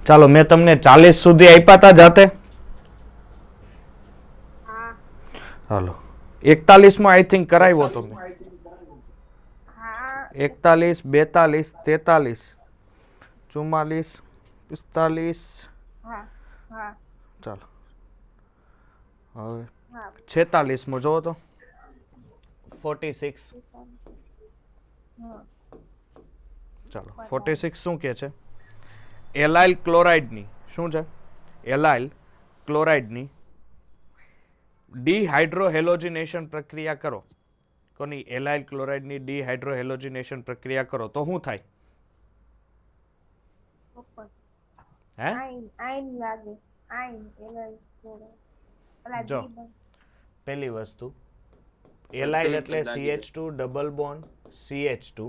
ચાલો મેં તમને 40 સુધી આપ્યા હતા જાતે. હાલો 41 માં આઈ થિંક કરાવ્યો તો મેં. 41, 42, 43, 44, 45. ચાલો હવે 46 માં જોવો તો 46. ચાલો 46 શું કે છે? એલાઇલ ક્લોરાઇડની શું છે? એલાઇલ ક્લોરાઇડની ડીહાઇડ્રોહેલોજિનેશન પ્રક્રિયા કરો. કોની? એલાઇલ ક્લોરાઇડની ડીહાઇડ્રોહેલોજિનેશન પ્રક્રિયા કરો તો શું થાય? હે? જો પહેલી વસ્તુ એલાઇલ એટલે CH2 double bond CH2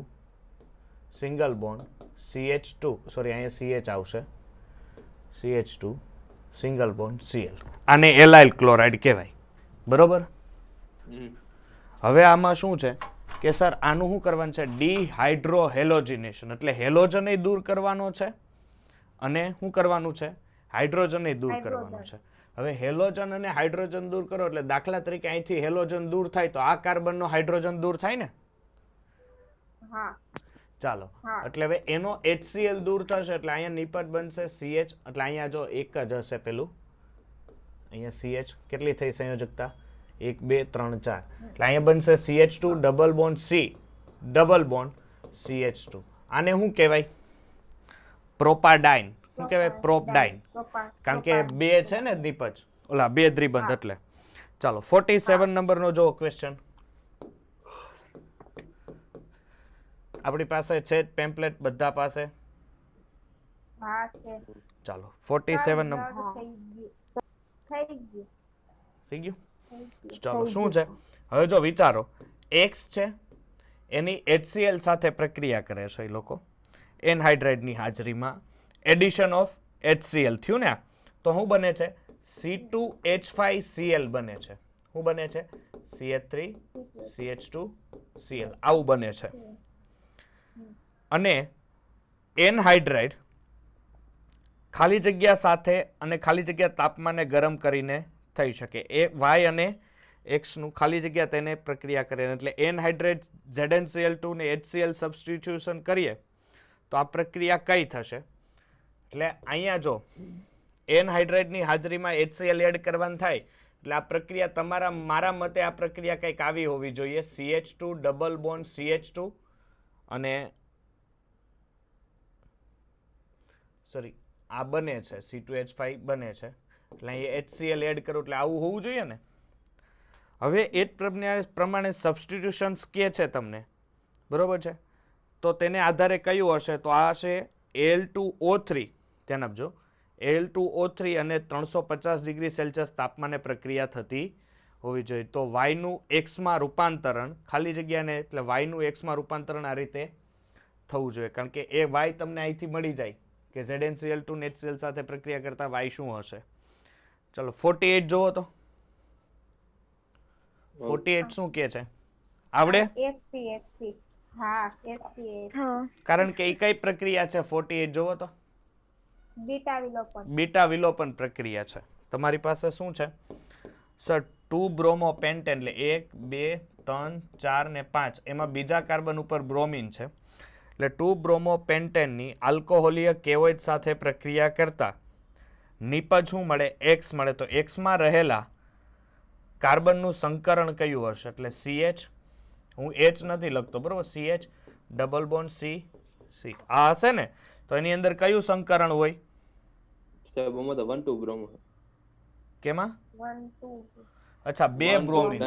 single bond CH2 sorry અહીંયા CH આવશે CH2 સિંગલ બોન્ડ Cl. આને એલાઇલ ક્લોરાઇડ કહેવાય. બરોબર. હવે આમાં શું છે કે સર આનું શું કરવાનું છે? ડીહાઇડ્રોહેલોજિનેશન એટલે હેલોજન દૂર કરવાનો છે અને શું કરવાનું છે? હાઇડ્રોજન દૂર કરવાનું છે. હવે હેલોજન અને હાઇડ્રોજન દૂર કરો એટલે દાખલા તરીકે અહીંથી હેલોજન દૂર થાય તો આ કાર્બનનો હાઇડ્રોજન દૂર થાય ને? ચાલો એટલે હવે એનો HCl દૂર થશે એટલે અહીંયા નિપટ બનશે CH એટલે અહીંયા જો એક જ હશે પેલું અહીંયા CH કેટલી થઈ સંયોજકતા 1 2 3 4 એટલે અહીંયા બનશે CH2 double bond C double bond CH2. આને શું કહેવાય? પ્રોપાડાઇન. શું કહેવાય? પ્રોપડાઇન. કારણ કે બે છે ને નિપજ ઓલા બે દ્વિબંધ એટલે. ચાલો 47 નંબરનો જો ક્વેશ્ચન આપણી પાસે છે પેમ્પલેટ બધા પાસે. ચાલો 47 નંબર થઈ ગયું. ચાલો શું છે હવે જો વિચારો X છે એની HCl સાથે પ્રક્રિયા કરે છે એ લોકો એનહાઇડ્રાઇડની હાજરીમાં એડિશન ઓફ HCl થયું ને તો શું બને છે? C2H5Cl બને છે. શું બને છે? CH3 CH2 Cl આવું બને છે. અને એનહાઇડ્રાઇડ ખાલી જગ્યા સાથે અને ખાલી જગ્યા તાપમાને ગરમ કરીને થઈ શકે. એ Y અને X નું ખાલી જગ્યા તેને પ્રક્રિયા કરે એટલે એનહાઇડ્રેટ ZnCl2 ને HCl સબસ્ટિટ્યુશન કરીએ તો આ પ્રક્રિયા કઈ થશે? એટલે અહીંયા જો એનહાઇડ્રેટની હાજરીમાં HCl એડ કરવાનું થાય એટલે આ પ્રક્રિયા તમારા મારા મતે આ પ્રક્રિયા કંઈક આવી હોવી જોઈએ CH2 ડબલ બોન્ડ CH2 અને સોરી આ બને છે C2H5 બને છે એટલે અહીંયા HCl એડ કરો એટલે આવું હોવું જોઈએ ને. હવે એ જ પ્રમાણે સબસ્ટિટ્યુશન્સ કે છે તમને બરોબર છે તો તેને આધારે કયું હશે? તો આ હશે Al2O3. ધ્યાન આપજો Al2O3 અને 350 ડિગ્રી સેલ્સિયસ તાપમાને પ્રક્રિયા થતી હોવી જોઈએ. તો Y નું X માં રૂપાંતરણ ખાલી જગ્યાને એટલે Y નું X માં રૂપાંતરણ આ રીતે થવું જોઈએ કારણ કે એ Y તમને અહીંથી મળી જાય કે ZnCl2 ને HCl સાથે પ્રક્રિયા કરતા Y શું હશે? ચલો 48 જોવો તો 48 શું કે છે? આવડે? કારણ કે એ કઈ પ્રક્રિયા છે? 48 જોવો તો બીટા વિલોપન પ્રક્રિયા છે. તમારી પાસે શું છે સર? 2 બ્રોમો પેન્ટેન એટલે 1 2 3 4 ને 5 એમાં બીજા કાર્બન ઉપર બ્રોમિન છે એટલે 2 બ્રોમો પેન્ટેનની આલ્કોહોલીય કેવોઇડ સાથે પ્રક્રિયા કરતા નિપજ શું મળે? X મળે. તો X માં રહેલા કાર્બનનું સંકરણ કયું હશે? એટલે CH હું H નથી લખતો બરોબર CH ડબલ બોન્ડ C આ હશે ને તો એની અંદર કયું સંકરણ હોય? કેમાં? અચ્છા બે બ્રોમિન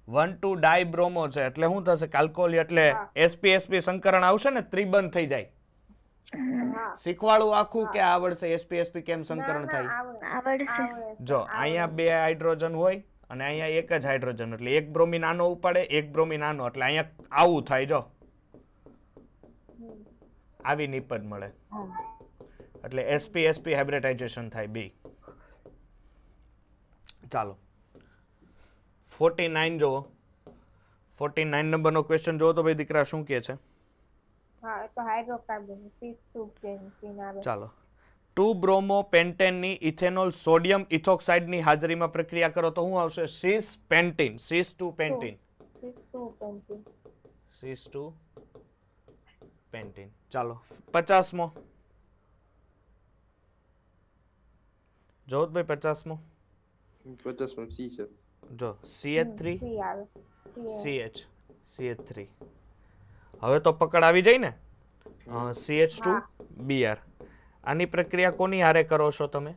1,2 ડાયબ્રોમો છે એટલે શું થશે? આલ્કોહોલ એટલે sp સંકરણ આવશે ને ત્રિબંધ થઈ જાય. શીખવાડું આખું કે આવડશે sp કેમ સંકરણ થાય? જો અહીંયા બે હાઇડ્રોજન હોય અને અહીંયા એક જ હાઇડ્રોજન એટલે એક બ્રોમિન આનો ઉપાડે એક બ્રોમિન આનો એટલે અહીંયા આવું થાય. જો આવી નિપજ મળે એટલે sp હાઇબ્રિડાઇઝેશન થાય બે. ચાલો 49 જોવો 49 નંબરનો ક્વેશ્ચન જોવો તો ભાઈ દીકરા શું કહે છે? હા તો હાઇડ્રોકાર્બન C2 પેન્ટીન આવે. ચાલો 2 બ્રોમો પેન્ટેનની ઇથેનોલ સોડિયમ ઇથોક્સાઇડની હાજરીમાં પ્રક્રિયા કરો તો શું આવશે? Cis pentene, cis two pentene, C2 pentene. Cis two pentene. ચાલો 50મો જોતભાઈ, 50મો 50 સી છે. જો CH3 C આવે. CH3. હવે તો પકડ આવી જાય ને. CH2 Br. આની પ્રક્રિયા કોની હારે કરો છો તમે?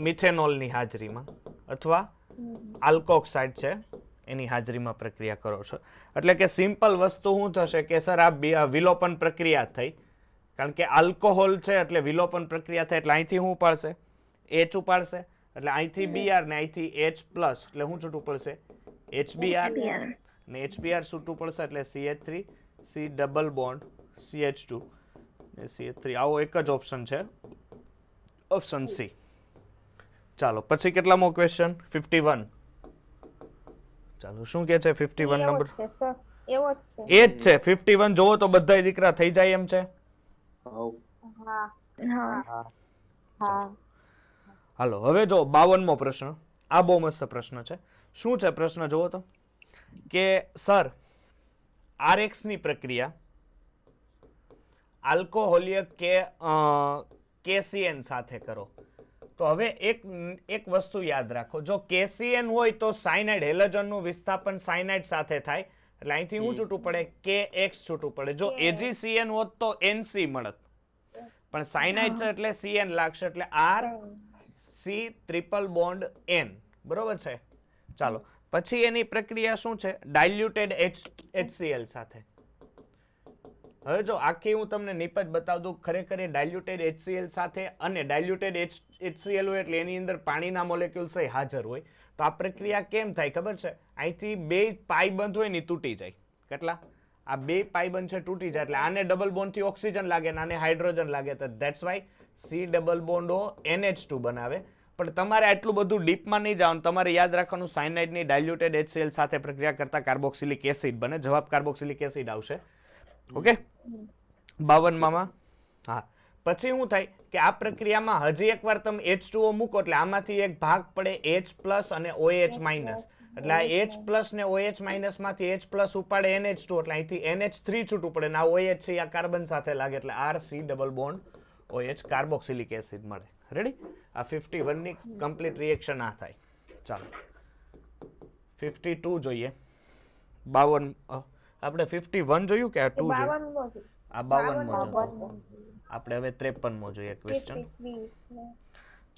મિથેનોલની હાજરીમાં અથવા આલ્કોક્સાઇડ છે એની હાજરીમાં પ્રક્રિયા કરો છો. એટલે કે સિમ્પલ વસ્તુ શું થશે કે સર આ વિલોપન પ્રક્રિયા થઈ, કારણ કે આલ્કોહોલ છે એટલે વિલોપન પ્રક્રિયા થાય એટલે અહીંથી શું ઉપાડશે? H ઉપાડશે, એટલે અહીંથી Br ને અહીંથી H પ્લસ, એટલે શું છૂટું પડશે? HBr ને HBr છૂટું પડશે એટલે CH3 C double bond CH2 ને CH3. આવો એક જ ઓપ્શન છે, ઓપ્શન સી. ચાલો પછી કેટલામો ક્વેશ્ચન? 51. ચાલો શું કે છે 51 નંબર? એવો જ છે. એ જ છે 51. જોવો તો બધાય દીકરા થઈ જાય એમ છે. હા હા હા. હાલો હવે જો 52મો પ્રશ્ન. આ બહુ મસ્ત પ્રશ્ન છે. શું છે પ્રશ્ન જોવો તો કે સર RX ની પ્રક્રિયા આલ્કોહોલિય કે KCN સાથે કરો. તો હવે એક વસ્તુ યાદ રાખો, જો KCN હોય તો સાયનાઇડ હેલોજનનું વિસ્થાપન સાયનાઇડ સાથે થાય, એટલે અહીંથી શું છૂટું પડે? KX છૂટું પડે. જો AgCN હોત તો NC મળત, પણ સાયનાઇડ છે એટલે CN લાગશે, એટલે RC ટ્રિપલ બોન્ડ N. બરોબર છે. ચાલો પછી એની પ્રક્રિયા શું છે? ડાયલ્યુટેડ HCl સાથે. હવે જો આખી હું તમને નિપજ બતાવી દઉં. ખરેખર ડાયલ્યુટેડ HCl સાથે, અને ડાયલ્યુટેડ HCl હોય એટલે એની અંદર પાણીના મોલેક્યુલ્સ હાજર હોય. તો આ પ્રક્રિયા કેમ થાય ખબર છે? અહીંથી બે પાઈ બંધ હોય ને તૂટી જાય. કેટલા? આ બે પાઈ બંધ છે તૂટી જાય, એટલે આને ડબલ બોન્ડ થી ઓક્સિજન લાગે ને આને હાઇડ્રોજન લાગે, તો that's why C double bond O NH2 બનાવે. પણ તમારે આટલું બધું ડીપમાં નહીં જવાનું. તમારે યાદ રાખવાનું સાયનાઇડની ડાયલ્યુટેડ HCl સાથે પ્રક્રિયા કરતા કાર્બોક્સિલિક એસિડ બને. જવાબ કાર્બોક્સિલિક એસિડ આવશે. ઓકે 52માં. હા પછી શું થાય કે આ પ્રક્રિયામાં હજી એકવાર તમે H2O મૂકો એટલે આમાંથી એક ભાગ પડે H પ્લસ અને OH માઇનસ, એટલે આ H પ્લસ ને OH માઇનસ માંથી H પ્લસ ઉપાડે NH2, એટલે અહીંથી NH3 છૂટું પડે, ને આ OH છે આ કાર્બન સાથે લાગે એટલે RC double bond OH carboxylic acid મળે. રેડી? આ 51 ની કમ્પ્લીટ રિએક્શન આ થાય. ચાલો 52 જોઈએ. 52 આપણે 51 જોયું કે આ 2 જોયું? આ 52 જોયું. આપણે હવે 53મો જોઈએ ક્વેશ્ચન.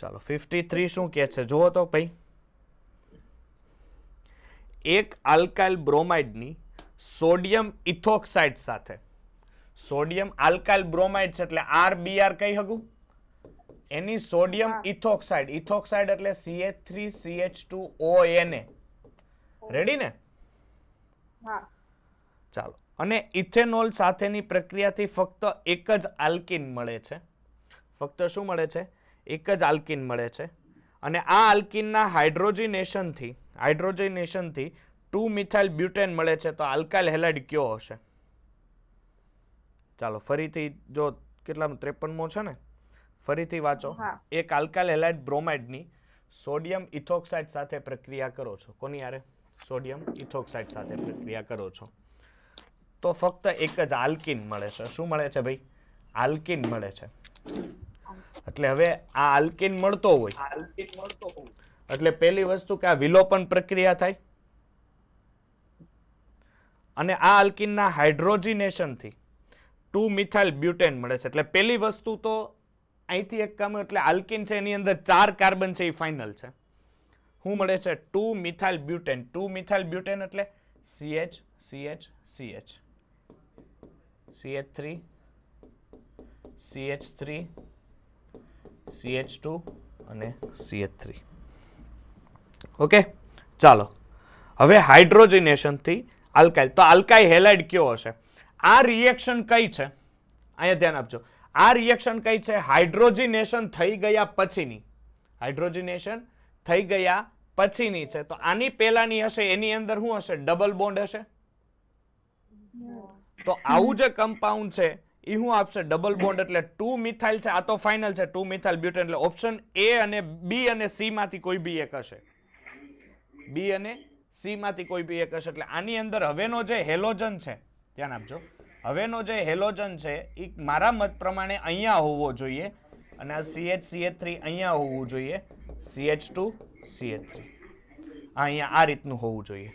ચાલો 53 શું કહે છે જુઓ તો ભાઈ. એક આલ્કાઇલ બ્રોમાઇડની સોડિયમ ઇથોક્સાઇડ સાથે, સોડિયમ આલ્કાઇલ બ્રોમાઇડ છે એટલે RBr કઈ હગું? એની સોડિયમ ઇથોક્સાઇડ, ઇથોક્સાઇડ એટલે CH3CH2ONA. રેડી ને? હા. ચાલો અને ઇથેનોલ સાથેની પ્રક્રિયાથી ફક્ત એક જ આલ્કીન મળે છે. ફક્ત શું મળે છે? એક જ આલ્કીન મળે છે. અને આ આલ્કીનના હાઇડ્રોજનેશનથી 2 મિથાઇલ બ્યુટેન મળે છે. તો આલ્કાઇલ હેલાઇડ કયો હશે? ચાલો ફરીથી જો કેટલામો 53મો છે ને, ફરીથી વાંચો. એક આલ્કાઇલ હેલાઇડ બ્રોમાઇડની સોડિયમ ઇથોક્સાઇડ સાથે પ્રક્રિયા કરો છો. કોની હારે? સોડિયમ ઇથોક્સાઇડ સાથે પ્રક્રિયા કરો છો તો ફક્ત એક જ આલ્કીન મળે છે. શું મળે છે ભાઈ? આલ્કીન મળે છે. એટલે હવે આ આલ્કીન મળતો હોય એટલે પહેલી વસ્તુ કે આ વિલોપન પ્રક્રિયા થાય, અને આ આલ્કીનના હાઇડ્રોજનેશનથી 2 મિથાઇલ બ્યુટેન મળે છે. એટલે પહેલી વસ્તુ તો અહીંથી એક કામ, એટલે આલ્કીન છે એની અંદર 4 કાર્બન છે એ ફાઇનલ છે. શું મળે છે? 2 મિથાઇલ બ્યુટેન. 2 મિથાઇલ બ્યુટેન એટલે CH CH CH CH3 CH3 CH2 અને CH3. ઓકે ચાલો હવે હાઇડ્રોજનેશનથી આલ્કાઇલ. તો આલ્કાઇલ હેલાઇડ કયો હશે? આ રિએક્શન કઈ છે? અહીંયા ધ્યાન આપજો. આ રિએક્શન કઈ છે? હાઇડ્રોજનેશન થઈ ગયા પછીની. હાઇડ્રોજનેશન થઈ ગયા પછીની છે. તો આની પહેલાની હશે એની અંદર શું હશે? ડબલ બોન્ડ હશે. તો આવું જે કમ્પાઉન્ડ છે એ શું આપશે? ડબલ બોન્ડ એટલે 2 મિથાઇલ છે. આ તો ફાઇનલ છે 2 મિથાઇલ બ્યુટેન. એટલે ઓપ્શન એ અને બી અને સી માંથી કોઈ બી એક હશે. બી અને સી માંથી કોઈ બી એક હશે. એટલે આની અંદર હવેનો જે હેલોજન છે, ધ્યાન આપજો, હવેનો જે હેલોજન છે એ મારા મત પ્રમાણે અહીંયા હોવો જોઈએ અને આ CH3 અહીંયા હોવું જોઈએ. CH2 CH3 અહીંયા આ રીતનું હોવું જોઈએ.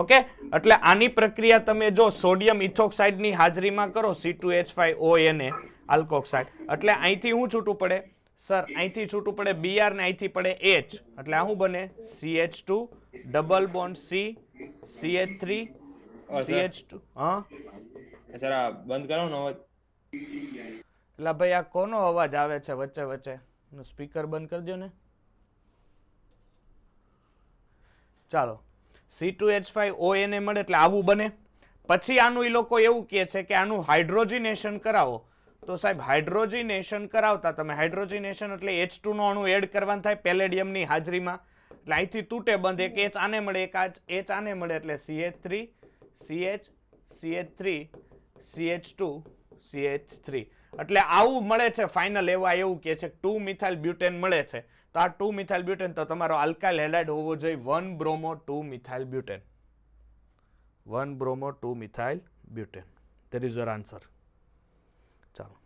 ઓકે, એટલે આની પ્રક્રિયા તમે જો સોડિયમ ઇથોક્સાઇડ ની હાજરીમાં કરો C2H5ONA આલ્કોક્સાઇડ, એટલે અહીંથી શું છૂટું પડે સર? અહીંથી છૂટું પડે Br ને અહીંથી પડે H, એટલે આ શું બને? CH2 double bond C CH3 CH2. હા સર આ બંધ કરો ને અવાજ. એટલે ભાઈ આ કોનો અવાજ આવે છે વચ્ચે વચ્ચે? સ્પીકર બંધ કરી દો ને. ચાલો, C2H5ONA મળે એટલે આવું બને. પછી આનું એ લોકો એવું કહે છે કે આનું હાઇડ્રોજિનેશન કરાવો. તો સાહેબ હાઇડ્રોજિનેશન કરાવતા તમે, હાઇડ્રોજિનેશન એટલે H2 નો અણુ એડ કરવાનું થાય પેલેડિયમની હાજરીમાં. એટલે અહીંથી તૂટે બંધ, એક H આને મળે, એક H આને મળે, એટલે CH3 CH CH3 CH2 CH3. એટલે આવું મળે છે ફાઇનલ. એવું કહે છે 2 મિથાઇલ બ્યુટેન મળે છે. તો આ 2 મિથાઇલ બ્યુટેન તો તમારો આલ્કાઇલ હેલાઇડ હોવો જોઈએ 1 bromo 2 methyl butane. 1 bromo 2 methyl butane. That is your answer. ચાલો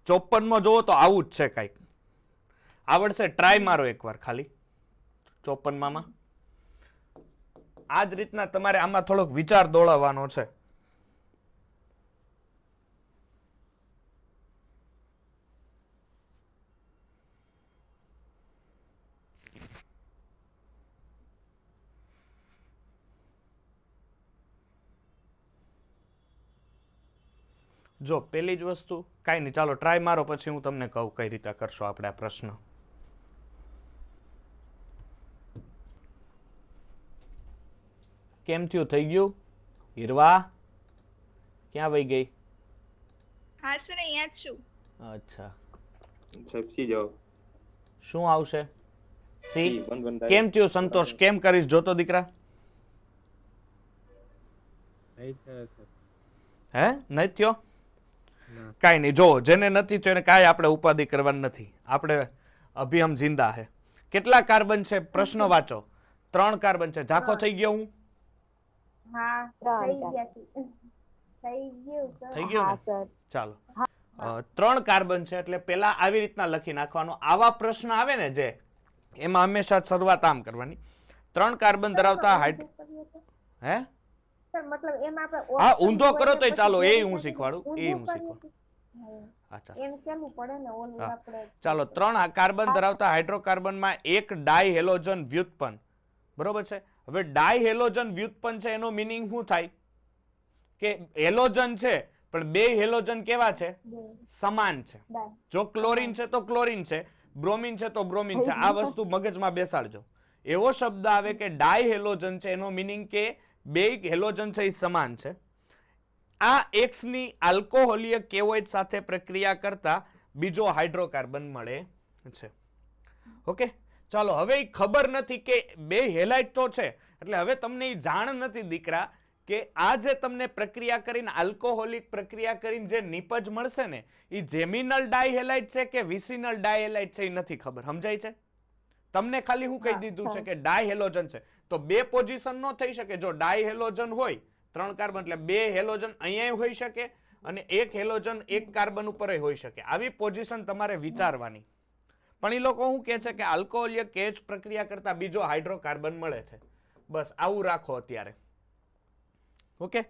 54 માં જોવો તો આવું જ છે કંઈક. આવડશે? ટ્રાય મારો એકવાર ખાલી 54 માં. આ જ રીતના તમારે આમાં થોડોક વિચાર દોડાવવાનો છે. જો પેલી જ વસ્તુ કાંઈ નહીં, ચાલો ટ્રાય મારો, પછી હું તમને કહું કઈ રીતે કરશો આપણે આ પ્રશ્ન. કેમ થયું? થઈ ગયું? હીરવા ક્યાં વહી ગઈ? હા સર, અહીંયા જ છું. અચ્છા, સાહેબ સી જાઓ. શું આવશે? સી. બંધ બંધ કેમ થયું સંતોષ? કેમ કરીશ જોતો દીકરા? હે નહીં થયો? કાંઈ નહીં, જો જેને નથી થયો એને કાંઈ આપણે ઉપાધિ કરવાની નથી. આપણે અભિયમ જિંદા હે. કેટલા કાર્બન છે? પ્રશ્ન વાંચો. 3 કાર્બન છે. ઝાંખો થઈ ગયો હું? હા થઈ ગયા છે. થઈ ગયું સર. થઈ ગયું ને? ચાલો 3 કાર્બન છે એટલે પેલા આવી રીતના લખી નાખવાનું. આવા પ્રશ્ન આવે ને જે, એમાં હંમેશા શરૂઆત આમ કરવાની. 3 કાર્બન ધરાવતા હે સર મતલબ એમાં આપણે હા ઊંધો કરો તોય ચાલો, એ હું શીખવાડું, એ હું શીખવાડું. અચ્છા એમ કેવું પડે ને ઓલું આપણે. ચાલો 3 કાર્બન ધરાવતા હાઇડ્રોકાર્બનમાં એક ડાયહેલોજન વ્યુત્પન્ન. બરોબર છે? હવે ડાયહેલોજન વ્યુત્પન્ન છે એનો મીનિંગ શું થાય? કે હેલોજન છે પણ 2 હેલોજન કેવા છે? સમાન છે. જો ક્લોરીન છે તો ક્લોરીન છે, બ્રોમિન છે તો બ્રોમિન છે. આ વસ્તુ મગજમાં બેસાડજો. એવો શબ્દ આવે કે ડાયહેલોજન છે એનો મીનિંગ કે 2 હેલોજન છે એ સમાન છે. આ X ની આલ્કોહોલીય કેવોઇડ સાથે પ્રક્રિયા કરતા બીજો હાઇડ્રોકાર્બન મળે છે. ઓકે, ચાલો હવે ખબર નથી કે 2 હેલાઇડ તો છે, એટલે હવે તમને એ જાણ નથી દીકરા કે આ જે તમને પ્રક્રિયા કરીને આલ્કોહોલિક પ્રક્રિયા કરીને જે નિપજ મળશે ને એ જેમિનલ ડાયહેલાઇડ છે કે વિસિનલ ડાયહેલાઇડ છે એ નથી ખબર. સમજાય છે? તમને ખાલી હું કહી દીધું છે કે ડાયહેલોજન છે. તો 2 પોઝિશન નો થઈ શકે. જો ડાયહેલોજન હોય 3 કાર્બન એટલે 2 હેલોજન અહીંયા હોઈ શકે અને 1 હેલોજન 1 કાર્બન ઉપર હોઈ શકે. આવી પોઝિશન તમારે વિચારવાની. પણ એ લોકો શું કહે છે કે આલ્કોહોલિક કેચ પ્રક્રિયા કરતા બીજો હાઇડ્રોકાર્બન મળે છે. બસ આવું રાખો અત્યારે. ઓકે,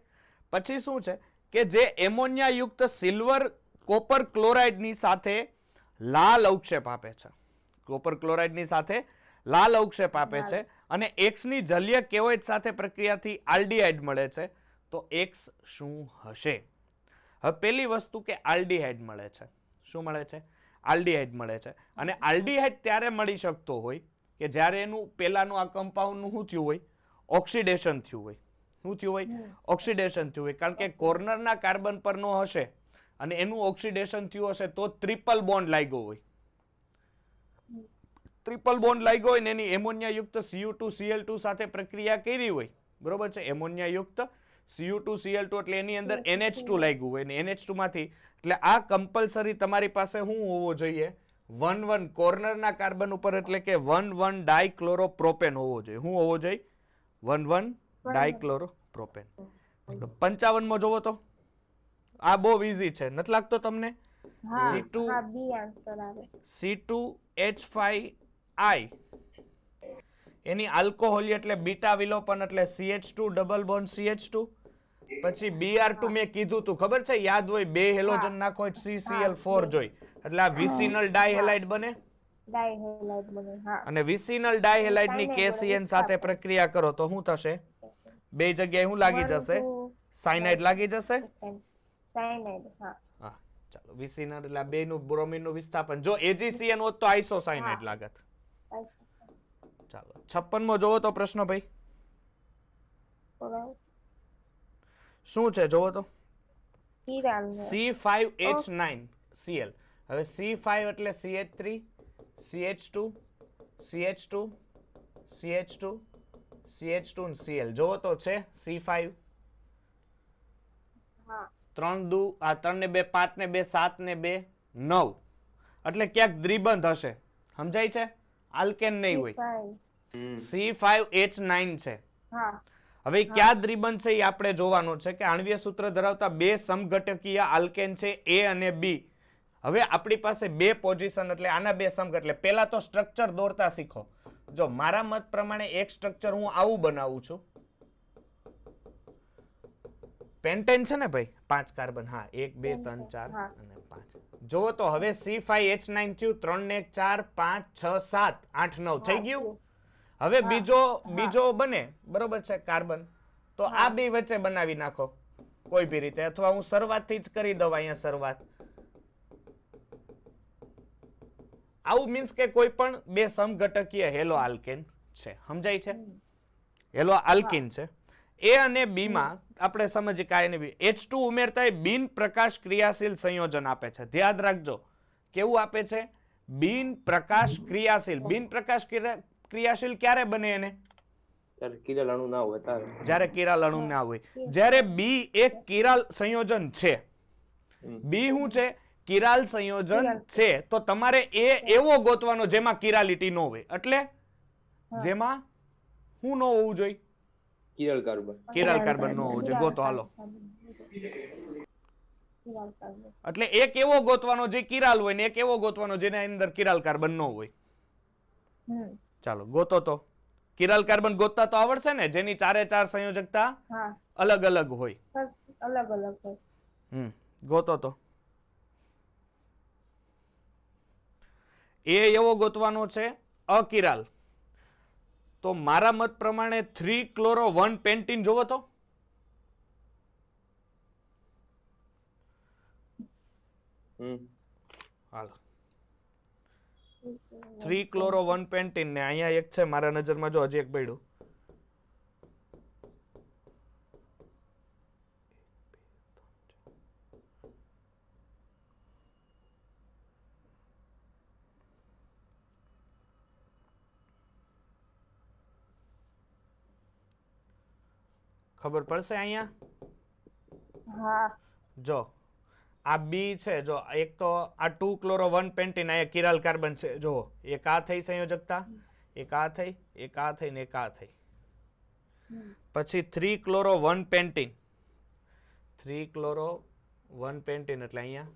પછી શું છે કે જે એમોનિયા યુક્ત સિલ્વર કોપર ક્લોરાઇડ ની સાથે લાલ અવક્ષેપ આપે છે. કોપર ક્લોરાઇડ ની સાથે લાલ અવક્ષેપ આપે છે અને X ની જલીય કેવોઇડ સાથે પ્રક્રિયાથી આલ્ડીહાઇડ મળે છે. તો X શું હશે? હવે પેલી વસ્તુ કે આલ્ડીહાઇડ મળે છે. શું મળે છે? આલ્ડીહાઇડ મળે છે. અને આલ્ડીહાઇડ ત્યારે મળી શકતો હોય કે જ્યારે એનું પેલાનું આ કમ્પાઉન્ડનું શું થયું હોય? ઓક્સિડેશન થયું હોય. શું થયું હોય? ઓક્સિડેશન થયું હોય. કારણ કે કોર્નરના કાર્બન પર નો હશે અને એનું ઓક્સિડેશન થયું હશે તો ટ્રિપલ બોન્ડ લાગ્યો હોય. ટ્રિપલ બોન્ડ લાગ્યો હોય ને એની એમોનિયા યુક્ત Cu2Cl2 સાથે પ્રક્રિયા કરી હોય. બરોબર છે? એમોનિયા યુક્ત Cu2Cl2 એટલે એની અંદર NH2 લાગ્યું હોય ને NH2 માંથી એટલે આ કમ્પલસરી તમારી પાસે શું હોવો જોઈએ 1,1 કોર્નરના કાર્બન ઉપર એટલે કે 1,1 ડાયક્લોરોપ્રોપેન હોવો જોઈએ. શું હોવો જોઈએ 1,1 ડાયક્લોરોપ્રોપેન. 55 માં જોવો તો આ બહુ ઈઝી છે, નથી લાગતો તમને? હા C2 હા બી આન્સર આવે. C2H5I એની આલ્કોહોલ એટલે બીટા વિલોપન એટલે CH2 ડબલ બોન્ડ CH2. પછી Br2 મેં કીધું તું ખબર છે, યાદ હોય, બે હેલોજન નાખો CCl4 જોઈ એટલે આ વિસિનલ ડાયહેલાઇડ બને ડાયહેલાઇડ બને. હા અને વિસિનલ ડાયહેલાઇડ ની KCN સાથે પ્રક્રિયા કરો તો શું થશે? બે જગ્યાએ શું લાગી જશે? સાયનાઇડ લાગી જશે. સાયનાઇડ. હા હા ચાલો વિસિનલ એટલે બે નું બ્રોમિન નું વિસ્થાપન. જો AgCN હોત તો આઇસોસાયનાઇડ લાગત. ચાલો 56 માં જોવો તો પ્રશ્ન ભાઈ શું છે જોવો તો C5H9Cl. હવે C5 એટલે CH3 CH2 CH2 CH2 CH2 અને Cl. જોવો તો છે C5 હા 3 દુ આ 3 ને 2 5 ને 2 7 ને 2 9 એટલે ક્યાંક દ્વિબંધ હશે, સમજાય છે? આલ્કેન નહીં હોય. C5H9 છે. હા હવે ક્યાં દ્વિબંધ છે એ આપણે જોવાનું છે કે આણ્વીય સૂત્ર ધરાવતા બે સમઘટકીય આલ્કેન છે A અને B. હવે આપણી પાસે બે પોઝિશન એટલે આના બે સમઘટક એટલે પહેલા તો સ્ટ્રક્ચર દોરતા શીખો. જો મારા મત પ્રમાણે એક સ્ટ્રક્ચર હું આવું બનાવું છું. પેન્ટેન છે ને ભાઈ 5 કાર્બન. હા 1 2 3 4 અને 5. જોવો તો હવે C5H9 થયું 3 ને 1 4 5 6 7 8 9 થઈ ગયું. હવે બીજો બને બરોબર છે કાર્બન, તો આ બે વચ્ચે બનાવી નાખો કોઈ બી રીતે, અથવા હું શરૂઆતથી જ કરી દઉં અહીંયા શરૂઆત. આવું મીન્સ કે કોઈ પણ બે સમઘટકીય હેલો આલ્કેન છે, સમજાય છે? હેલો આલ્કીન છે. A અને B માં આપણે સમજીએ કે A અને B H2 ઉમેરતા બિન પ્રકાશ ક્રિયાશીલ સંયોજન આપે છે. ધ્યાન રાખજો કેવું આપે છે? બિન પ્રકાશ ક્રિયાશીલ. બિન પ્રકાશ ક્રિયાશીલ ક્યારે બને એને? ત્યારે કિરલ અણુ ના હોય ત્યારે. જ્યારે કિરાલ અણુ ના હોય. જ્યારે B એક કિરાલ સંયોજન છે, B શું છે? કિરાલ સંયોજન છે, તો તમારે એવો ગોતવાનો જેમાં કિરાલિટી ન હોય. એટલે જેમાં શું ન હોવું જોઈએ? કિરલ કાર્બન. કિરાલ કાર્બન ન હોવું જોઈએ. ગોતો હાલો. એટલે એક એવો ગોતવાનો જે કિરાલ હોય ને એક એવો ગોતવાનો જેના અંદર કિરાલ કાર્બન ન હોય. ચાલો ગોતો તો. કિરાલ કાર્બન ગોતતા તો આવડશે ને, જેની ચારે ચાર સંયોજકતા અલગ અલગ હોય. અલગ અલગ હોય. ગોતો તો. એ એવો ગોતવાનો છે અકિરાલ. તો મારા મત પ્રમાણે 3-chloro-1 પેન્ટીન જોવો તો. હાલો 3-chloro-1 પેન્ટીન ને અહીંયા એક છે મારા નજરમાં, જો હજી એક પડ્યું. ખબર પડશે અહીંયા? હા જો આ બી છે, જો એક તો આ 2-chloro-1 પેન્ટીન અહીંયા કિરાલ કાર્બન છે. જો એક આ થઈ સંયોજકતા, એક આ થઈ, એક આ થઈ ને એક આ થઈ. પછી 3-chloro-1 પેન્ટીન, 3-chloro-1 પેન્ટીન એટલે અહીંયા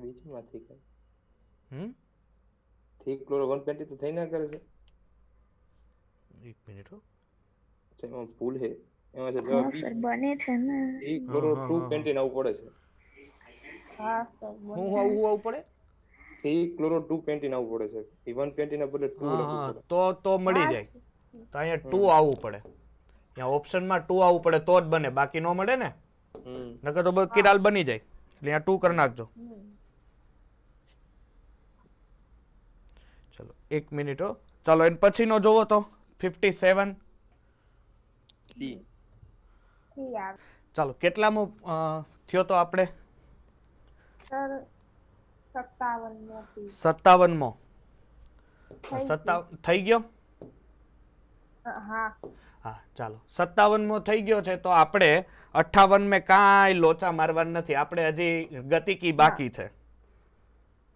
બીજમાંથી કઈ 3-chloro-1 પેન્ટીન તો થઈ ના કરે છે. એક મિનિટ હો, એમાં ભૂલ છે. એમાં છે જવાબ બી બને છે ને. 3-chloro-2 પેન્ટીન આવવું પડે છે. હા સર હું આવું પડે 3-chloro-2 પેન્ટીન આવવું પડે છે. એ 1 પેન્ટીન ના બદલે 2 લખવું પડે. તો મળી જાય. તો અહીંયા 2 આવવું પડે. ત્યાં ઓપ્શનમાં 2 આવવું પડે તો જ બને, બાકી નો મળે ને. નકર તો કિરાલ બની જાય. એટલે અહીંયા 2 કરી નાખજો. ચલો એક મિનિટ હો. ચાલો એને પછીનો જોવો તો 57. ચાલો કેટલામો થયો તો આપણે? સર 57 નથી. 57મો થઈ થઈ ગયો. હા હા ચાલો 57મો થઈ ગયો છે તો આપણે 58 મેં કાંઈ લોચા મારવાના નથી. આપણે હજી ગતિકી બાકી છે.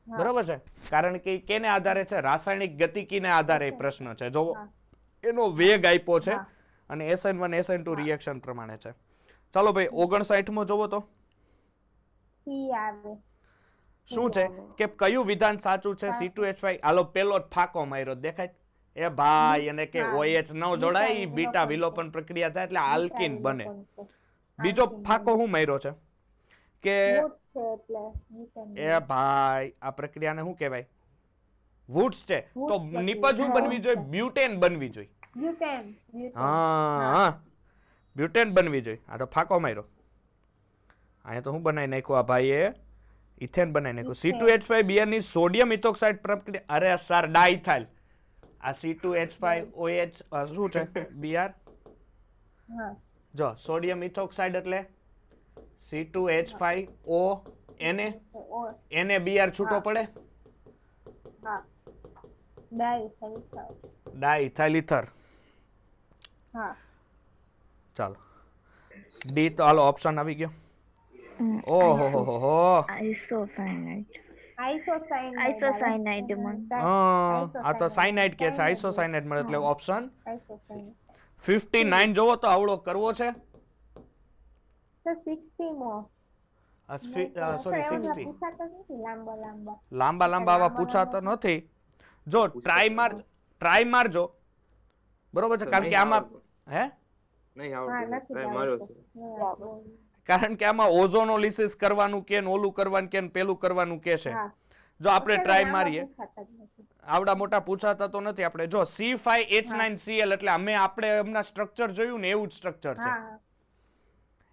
બરોબર છે, કારણ કે ઈ કેને આધારે છે? રાસાયણિક ગતિકીને આધારે એ પ્રશ્ન છે. જો એનો વેગ આપ્યો છે અને SN1 SN2 રિએક્શન પ્રમાણે છે. ચાલો ભાઈ 59મો જોવો તો સી આવે. શું છે કે કયું વિધાન સાચું છે? C2H5 હાલો પેલો જ ફાકો માર્યો દેખાય એ ભાઈ, અને કે OH ન જોડાય ઈ બીટા વિલોપન પ્રક્રિયા થાય એટલે આલ્કીન બને. બીજો ફાકો હું માર્યો છે કે વૂડ્સ છે એટલે બ્યુટેન. એ ભાઈ આ પ્રક્રિયાને શું કહેવાય? વુડ્સ છે તો નિપજ શું બનવી જોઈએ? બ્યુટેન બનવી જોઈએ. બ્યુટેન. હા બ્યુટેન બનવી જોઈએ. આ તો ફાકો માર્યો. અહીંયા તો હું બનાવી નાખ્યું આ ભાઈએ ઇથેન બનાવી નાખ્યું. C2H5 Br ની સોડિયમ ઇથોક્સાઇડ પ્રક્રિયા, અરે સર ડાઇથાઇલ. આ C2H5OH શું છે? Br. હા જો સોડિયમ ઇથોક્સાઇડ એટલે C2H5O Na Br છૂટો પડે. હા ડાઇસલ્ફાઇડ. ડાઇથાઇલ ઇથર. હા ચાલો ડી તો હાલો ઓપ્શન આવી ગયો. ઓહો હો હો આઇસોસાયનાઇડ આ તો સાયનાઇડ કે છે, આઇસોસાયનાઇડ મળે એટલે ઓપ્શન 59 જોવો તો આવડો કરવો છે. તો 60 મો સોરી 60 પૂછાતો નથી. લાંબા લાંબા આવા પૂછાતો નથી. જો ટ્રાય મારજો બરોબર છે, કારણ કે આમાં હે નહીં આવડતું. ટ્રાય માર્યો છે. કારણ કે આમાં ઓઝોનોલિસિસ કરવાનું કે ઓલું કરવાનું કે પેલું કરવાનું કે છે. જો આપણે ટ્રાય મારીએ આવડા મોટા પૂછાતા તો નથી. આપણે જો C5H9Cl એટલે આપણે હમણાં સ્ટ્રક્ચર જોયું ને એવું જ સ્ટ્રક્ચર છે.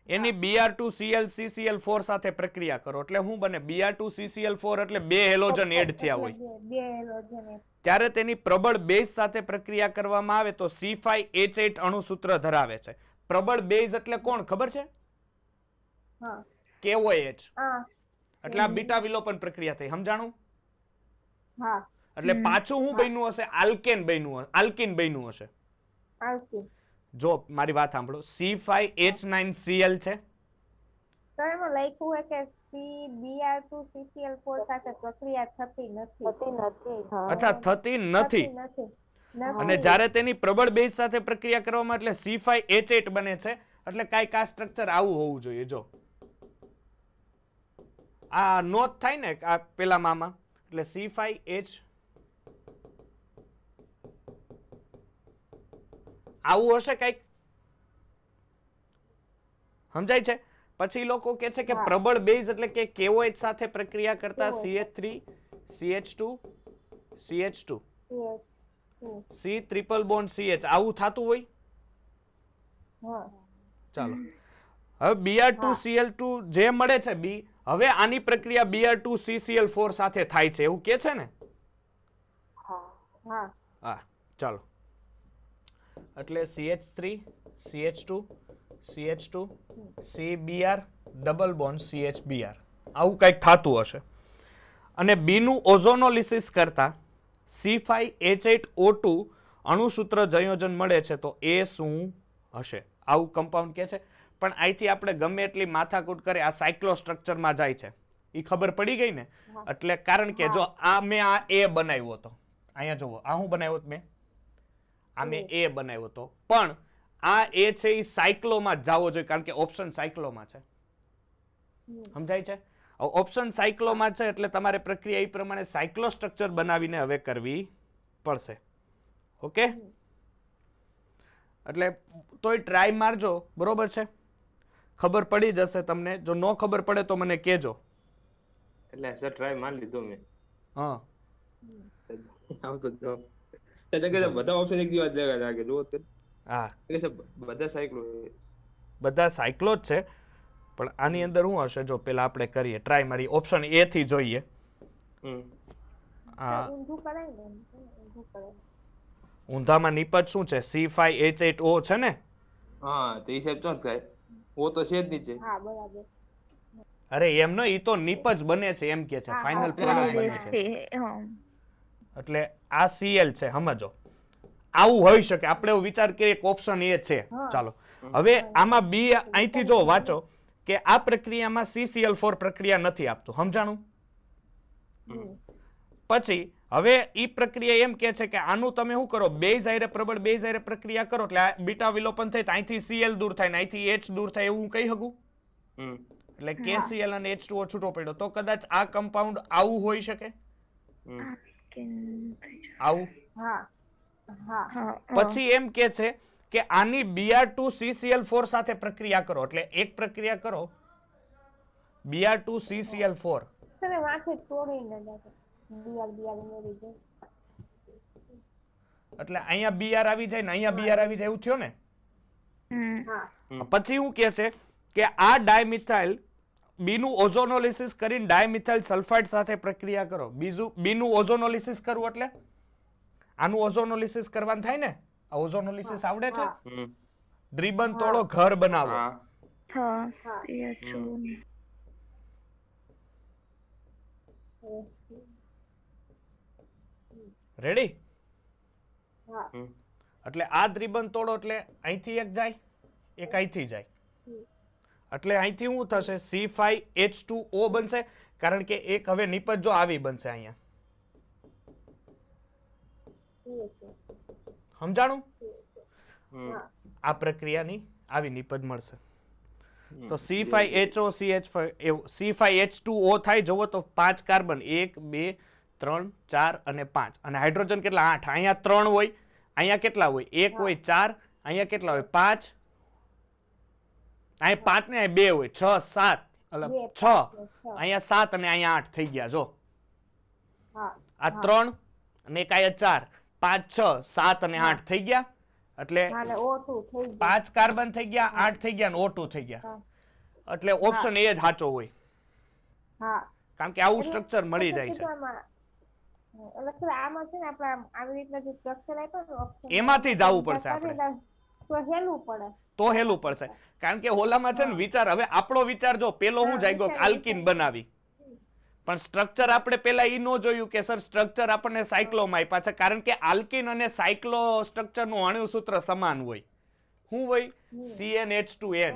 એની Br2Cl સાથે પ્રક્રિયા કરો એટલે શું બને? Br2CCl4 એટલે બે હેલોજન એડ થયા હોય. ત્યારે તેની પ્રબળ બેઝ સાથે પ્રક્રિયા કરવામાં આવે તો C5H8 અણુસૂત્ર ધરાવે છે. પ્રબળ બેઝ એટલે કોણ ખબર છે? KOH. એટલે આ બીટા વિલોપન પ્રક્રિયા થઈ. સમજાણું? એટલે પાછું શું બન્યું હશે? આલ્કીન બન્યું હશે. જો મારી વાત સાંભળો, C5H9Cl છે તો એમાં લખ્યું છે કે Br2CCl4 સાથે પ્રક્રિયા થતી નથી. અચ્છા થતી નથી. અને જ્યારે તેની પ્રબળ બેઝ સાથે પ્રક્રિયા કરવામાં એટલે C5H8 બને છે. એટલે કાંઈક આ સ્ટ્રક્ચર આવું હોવું જોઈએ. જો આ નોટ થાય ને આ પેલા મામાં એટલે C5H આવું હશે કઈક. સમજાય છે? પછી લોકો કહે છે કે પ્રબળ બેઝ એટલે કે KOH સાથે પ્રક્રિયા કરતા CH3 CH2 CH2 C triple bond CH આવું થતું હોય. ચાલો હવે Br2Cl2 જે મળે છે બી, હવે આની પ્રક્રિયા Br2CCl4 સાથે થાય છે એવું કે છે ને? હા ચાલો એટલે CH3 CH2 CH2 CBr double bond CHBr આવું કંઈક થતું હશે. અને બી નું ઓઝોનોલિસિસ કરતા C5H8O2 અણુસૂત્ર સંયોજન મળે છે તો એ શું હશે? આવું કમ્પાઉન્ડ કે છે. પણ અહીંથી આપણે ગમે એટલી માથાકૂટ કરે આ સાયક્લો સ્ટ્રક્ચરમાં જાય છે. એ ખબર પડી ગઈ ને? એટલે કારણ કે જો આ મેં આ એ બનાવ્યો હતો, અહીંયા જુઓ આ હું બનાવ્યો મેં, આ મેં એ બનાવ્યો હતો, પણ આ એ છે એ સાયક્લોમાં જ જવો જોઈએ કારણ કે ઓપ્શન સાયક્લોમાં છે. સમજાય છે? ઓપ્શન સાયક્લોમાં છે એટલે તમારે પ્રક્રિયા એ પ્રમાણે સાયક્લો સ્ટ્રક્ચર બનાવીને હવે કરવી પડશે. ઓકે, એટલે તોય ટ્રાય મારજો. બરોબર છે? ખબર પડી જશે તમને. જો ન ખબર પડે તો મને કહેજો. એટલે સર ટ્રાય મારી લીધો મેં. હા આવતો જવાબ. તે જગ્યાએ બધા ઓપ્શન એક દિવસ જગ્યા લાગે જો તો. હા એટલે સર બધા સાયક્લો બધા સાયક્લો જ છે. પણ આની અંદર શું હશે? જો પેલા આપણે કરીએ ટ્રાય મારી ઓપ્શન એ થી જોઈએ. ઊંધામાં નિપજ શું છે? C5H8O છે ને? હા, તે હિસાબ તો થાય. ઓ તો છે જ નીચે. હા બરાબર. અરે એમ ન, ઈ તો નિપજ બને છે એમ કે છે, હા, ફાઇનલ હા, પ્રોડક્ટ બને હા, છે. હા. એટલે આ Cl છે, સમજો. આવું હોઈ શકે, આપણે એવો વિચાર કરીએ એક ઓપ્શન એ છે. હા. ચાલો હવે આમાં બી અહીંથી જો વાંચો કે આ પ્રક્રિયામાં CCl4 પ્રક્રિયા નથી આપતું, સમજાણું? પછી હવે ઈ પ્રક્રિયા એમ કે છે કે આનું તમે શું કરો, બેઝ હારે પ્રબળ બેઝ હારે પ્રક્રિયા કરો એટલે આ બીટા વિલોપન થાય તો અહીંથી Cl દૂર થાય ને અહીંથી H દૂર થાય, એવું હું કહી શકું? એટલે KCl અને H2O છૂટો પડ્યો, તો કદાચ આ કમ્પાઉન્ડ આવું હોઈ શકે, આવું. હા હા હા, પછી એમ કે છે કે આની Br2 CCl4 સાથે પ્રક્રિયા કરો, એટલે એક પ્રક્રિયા કરો Br2 CCl4, તમે વાંચે તોડીને નાખો. બિયાર ઉમેરી દે. એટલે અહીંયા Br આવી જાય ને અહીંયા Br આવી જાય, એવું થયો ને. હા પછી શું કે છે કે આ ડાયમિથાઇલ બીનું ઓઝોનોલિસિસ કરીને ડાયમિથાઇલ સલ્ફાઇડ સાથે પ્રક્રિયા કરો. બીનું ઓઝોનોલિસિસ કરવું એટલે આનું ઓઝોનોલિસિસ કરવાનું થાય ને. આ ઓઝોનોલિસિસ આવડે છે? દ્રિબંધ તોડો, ઘર બનાવો. હા, CHO. રેડી? હા એટલે આ દ્રિબંધ તોડો એટલે અહીંથી એક જાય, એક અહીંથી જાય, એટલે અહીંથી શું થશે, C5H2O બનશે, કારણ કે એક હવે નિપજ જો આવી બનશે અહીંયા. સમજાણું? આ પ્રક્રિયાની આવી નિપજ મળશે. તો C5HO થાય, જુઓ તો 5 કાર્બન, 1 2 3 4 અને 5, અને હાઇડ્રોજન કેટલા? 8. અહીંયા 3 હોય, અહીંયા કેટલા હોય? 1 હોય, 4, અહીંયા કેટલા હોય? 5, અહીંયા 5 ને 2 હોય, 6 7, એટલે 6, અહીંયા 7 અને અહીંયા 8 થઈ ગયા. જો આ 3 અને એક અહીંયા 4, 5 6 7 અને 8 થઈ ગયા, એટલે 5 કાર્બન થઈ ગયા, 8 થઈ ગયા અને O2 થઈ ગયા. એટલે ઓપ્શન એ જ સાચો હોય, કારણ કે આવું સ્ટ્રક્ચર મળી જાય છે. આમાં છે ને આપણે આવી રીતના જે સ્ટ્રક્ચર આપ્યું ને option, એમાંથી જ આવવું પડશે આપણે, તો હેલું પડે. તો હેલું પડશે, કારણ કે ઓલામાં છે ને વિચાર, હવે આપણો વિચાર જો પેલો હું જાગ્યો આલ્કીન બનાવી, પણ સ્ટ્રક્ચર આપણે પેલા ઈ નો જોયું કે સર સ્ટ્રક્ચર આપણને સાયક્લોમાં આપ્યા છે, કારણ કે આલ્કીન અને સાયક્લો સ્ટ્રક્ચરનું અણુ સૂત્ર સમાન હોય. શું હોય? CnH2n.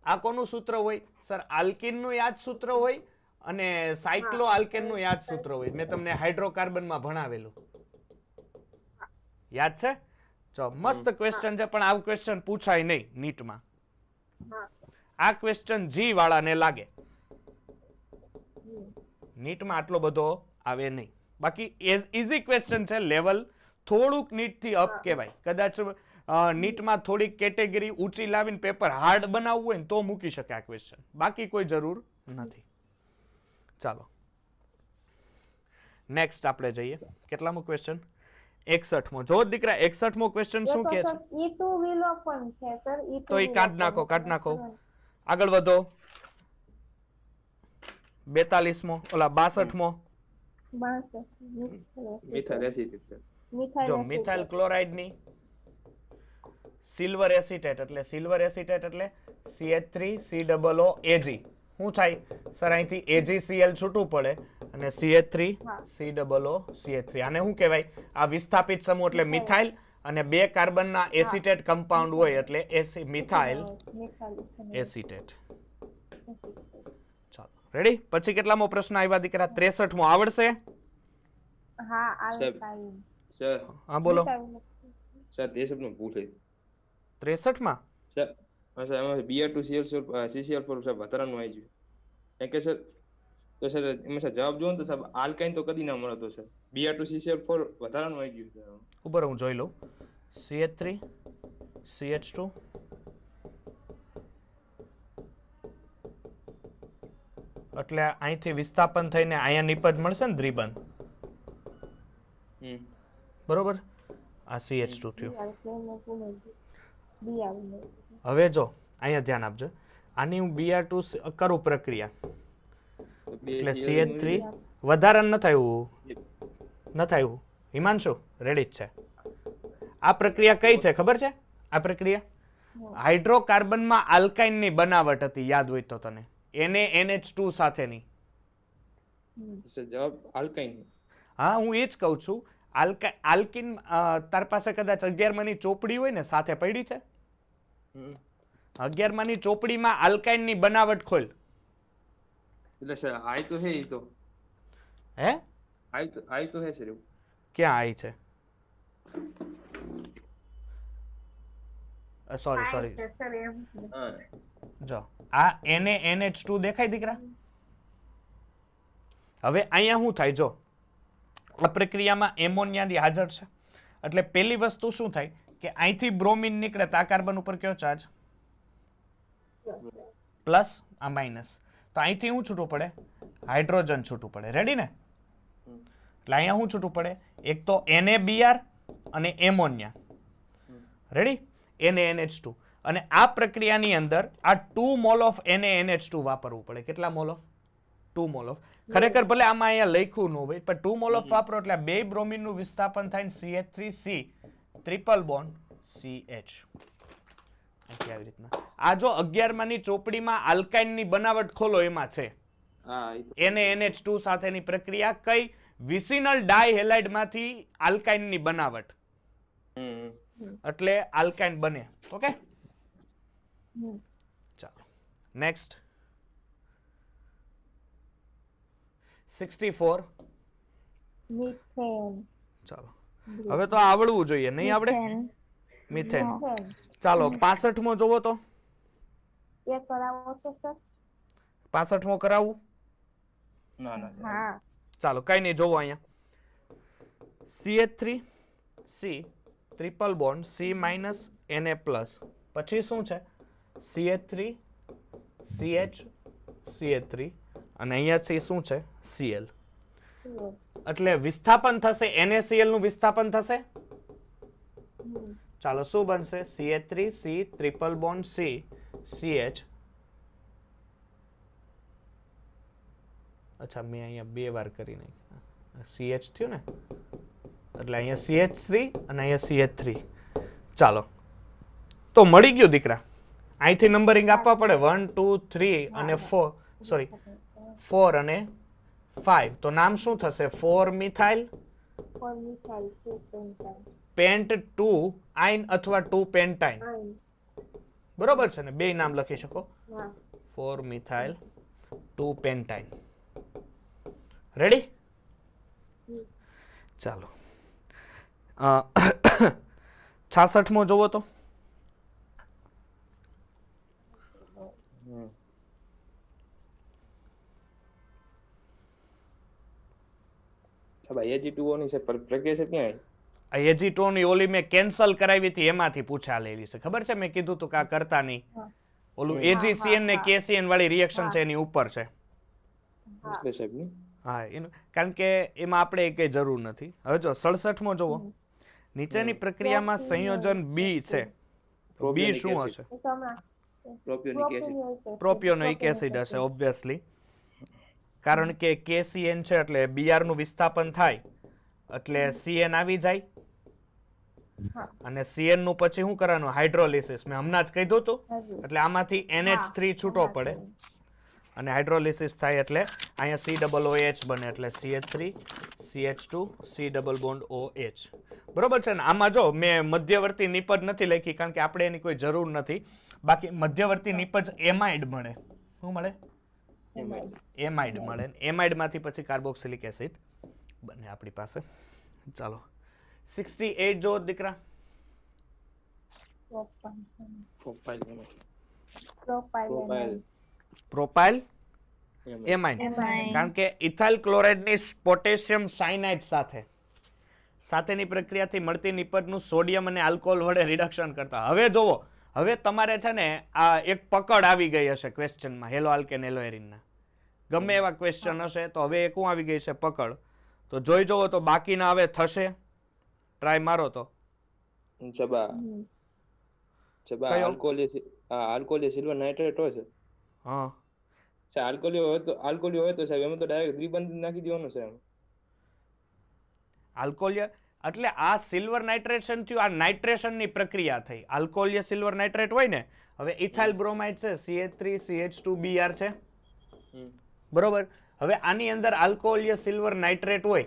આ કોનું સૂત્ર હોય સર? આલ્કીનનું યાદ સૂત્ર હોય અને સાયક્લો આલ્કેનનું યાદ સૂત્ર હોય. મેં તમને હાઇડ્રોકાર્બનમાં ભણાવેલું, યાદ છે? ચો મસ્ત ક્વેશ્ચન છે, પણ આવું ક્વેશ્ચન પૂછાય નહીં નીટમાં. આ ક્વેશ્ચન જી વાળાને લાગે, નીટમાં આટલો બધો આવે નહીં. બાકી ઈઝી ક્વેશ્ચન છે, લેવલ થોડુંક નીટથી અપ કહેવાય. કદાચ નીટમાં થોડીક કેટેગરી ઊંચી લાવીને પેપર હાર્ડ બનાવવું હોય ને તો મૂકી શકે આ ક્વેશ્ચન, બાકી કોઈ જરૂર નથી. ચાલો નેક્સ્ટ આપણે જઈએ. કેટલામો ક્વેશ્ચન? 61મો. જો દીકરા 61મો ક્વેશ્ચન શું કહે છે? E2 વિલોપન છે સર. તો ઈ કાઢ નાખો. આગળ વધો. 42મો, ઓલા 62મો. Methyl acetate. જો મિથાઇલ ક્લોરાઇડ ની સિલ્વર એસિટેટ, એટલે સિલ્વર એસિટેટ એટલે CH3COOAg. શું થાય સર? અહીંથી AgCl છૂટું પડે અને CH3COOCH3. આને શું કહેવાય? આ વિસ્થાપિત સમૂહ એટલે મિથાઇલ, અને 2 કાર્બનના એસિટેટ કમ્પાઉન્ડ હોય એટલે મિથાઇલ એસિટેટ. ચાલો રેડી? પછી કેટલામો પ્રશ્ન આવ્યા દીકરા? 63મો. આવડશે? હા આવે. સર હા બોલો. સર તે સબનું પૂછે 63માં સર. હા સર, એમાં Br2 CCl4 સર વધારાનું આવી ગયું. એમ કે સર, તો સર એમાં સર જવાબ જોવો ને તો સર આલ્કાઇન તો કદી ના મળે. તો સર Br2 CCl4 વધારાનું આવી ગયું સર. ઉપર હું જોઈ લઉં. CH3 CH2 એટલે અહીંથી વિસ્થાપન થઈને અહીંયા નિપજ મળશે ને દ્વિબંધ, બરોબર? આ CH2 થયું. હવે જો અહીંયા ધ્યાન આપજો, આની હું Br2 કરું પ્રક્રિયા એટલે CH3 વધારાનું ન થયું. હિમાંશુ રેડી જ છે. આ પ્રક્રિયા કઈ છે ખબર છે? આ પ્રક્રિયા હાઇડ્રોકાર્બનમાં આલ્કાઇનની બનાવટ હતી, યાદ હોય તો તને. NaNH2 સાથેની. સર જવાબ આલ્કાઇન. હા, હું એ જ કહું છું. આલ્કિન તાર પાસે કદાચ 11માંની ચોપડી હોય ને સાથે પડી છે. 11માંની ચોપડીમાં આલ્કાઇનની બનાવટ ખોલ. એટલે સર આઈ તો હે ઈ તો. હે? આઈ તો હે સર એવું. ક્યાં આઈ છે? સોરી સર એમ હા. જો આ NaNH2 દેખાય દીકરા? હવે અહીંયા શું થાય જો આ પ્રક્રિયામાં એમોનિયાની હાજર છે એટલે પહેલી વસ્તુ શું થાય કે અહીંથી બ્રોમિન નીકળે તો આ કાર્બન ઉપર કયો ચાર્જ? પ્લસ, આ માઇનસ. તો અહીંથી શું છૂટું પડે? હાઇડ્રોજન છૂટું પડે. રેડી ને? એટલે અહીંયા શું છૂટું પડે? એક તો NaBr અને એમોનિયા. રેડી? NaNH2. અને આ પ્રક્રિયાની અંદર આ 2 મોલ ઓફ NaNH2 વાપરવું પડે. કેટલા મોલ ઓફ? 2 mall of. ખરેખર ભલે આમાં અહીંયા લખ્યું ન હોય પણ 2 મોલ ઓફ વાપરો એટલે બે બ્રોમિનનું વિસ્થાપન થાય CH3C ટ્રિપલ બોન્ડ CH. આવી રીતના આ જો 11માંની ચોપડીમાં આલ્કાઇનની બનાવટ ખોલો એમાં છે. હા. NaNH2 સાથેની પ્રક્રિયા કઈ? વિસિનલ ડાયહેલાઇડમાંથી આલ્કાઇનની બનાવટ. એટલે આલ્કાઇન બને. ઓકે, ચાલો નેક્સ્ટ. 64. મિથેન. ચાલો હવે તો આવડવું જોઈએ, નહીં આવડે? મિથેન. ચાલો 65મો જોવો તો. એ કરાવો છો સર? 65મો કરાવું? ના ના. હા. ચાલો કઈ નહીં, જોવો અહીંયા CH3C triple bond C minus Na plus. પછી શું છે? CH3 CH CH3 અને અહીંયાથી શું છે? Cl. એટલે વિસ્થાપન થશે, NaCl નું વિસ્થાપન થશે. ચાલો શું બનશે? CH3C triple bond C CH. અચ્છા મેં અહીંયા બે વાર કરી નાખી. CH થયું ને એટલે અહીંયા CH3 અને અહીંયા CH3. ચાલો તો મળી ગયું દીકરા. અહીંથી નંબરિંગ આપવા પડે 1 2 3 અને 4. સોરી 4 અને 5. તો નામ શું થશે? 4 મિથાઇલ પેન્ટ 2 આઇન અથવા 2 પેન્ટાઇન. બરોબર છે ને? બે નામ લખી શકો. 4 મિથાઇલ 2 પેન્ટાઇન. રેડી? ચાલો 66મો જોવો તો. Ag2O ની છે પ્રક્રિયા છે ક્યાં? આ Ag2O ની ઓલી મેં કેન્સલ કરાવી હતી એમાંથી પૂછા લેલી છે. ખબર છે? મેં કીધું તું કે આ કરતા નહીં. ઓલું AgCN ને KCN વાળી રિએક્શન છે એની ઉપર છે. હા એનું, કારણ કે એમાં આપણે કઈ જરૂર નથી. હવે જો 67મો જોવો. નીચેની પ્રક્રિયામાં સંયોજન B છે. તો B શું હશે? પ્રોપિયોનિક એસિડ હશે ઓબ્વિયસલી. કારણ કે KCN છે એટલે Br નું વિસ્થાપન થાય એટલે CN આવી જાય અને CN નું પછી શું કરવાનું? હાઇડ્રોલિસિસ. મેં હમણાં જ કીધું હતું. એટલે આમાંથી NH3 છૂટો પડે અને હાઇડ્રોલિસિસ થાય એટલે અહીંયા COOH બને એટલે CH3 CH2 C double bond OH. બરોબર છે ને? આમાં જો મેં મધ્યવર્તી નિપજ નથી લખી કારણ કે આપણે એની કોઈ જરૂર નથી. બાકી મધ્યવર્તી નિપજ એમાઇડ મળે. શું મળે? એમાઇડ મળે. એમાઇડમાંથી પછી કાર્બોક્સિલિક એસિડ બને આપણી પાસે. ચાલો 68 જો દીકરા. Propyl amide. કારણ કે ઇથાઇલ ક્લોરાઇડની પોટેશિયમ સાયનાઇડ સાથેની પ્રક્રિયાથી મળતી નિપજનું સોડિયમ અને આલ્કોહોલ વડે રિડક્શન કરતા. હવે જોવો, હવે તમારે છે ને આ એક પકડ આવી ગઈ હશે ક્વેશ્ચનમાં હેલો આલ્કેન હેલો એરિનના. ગમે એવા ક્વેશ્ચન હશે તો હવે એક આવી ગઈ છે પકડ. તો જોઈ જોવો તો બાકીના હવે થશે. ટ્રાય મારો તો. આલ્કોહોલ સિલ્વર નાઇટ્રેટ હોય છે. હા આલ્કોહોલ હોય તો સાહેબ એમાં તો ડાયરેક્ટ દ્વિબંધ નાખી દેવાનું છે. આલ્કોહોલ એટલે આ સિલ્વર નાઇટ્રેશન થયું, આ નાઇટ્રેશનની પ્રક્રિયા થઈ. આલ્કોહોલ સિલ્વર નાઇટ્રેટ હોય ને. હવે ઇથાઇલ બ્રોમાઇડ છે CH3 CH2 Br છે. હમ. બરોબર. હવે આની અંદર આલ્કોહોલ યા સિલ્વર નાઇટ્રેટ હોય.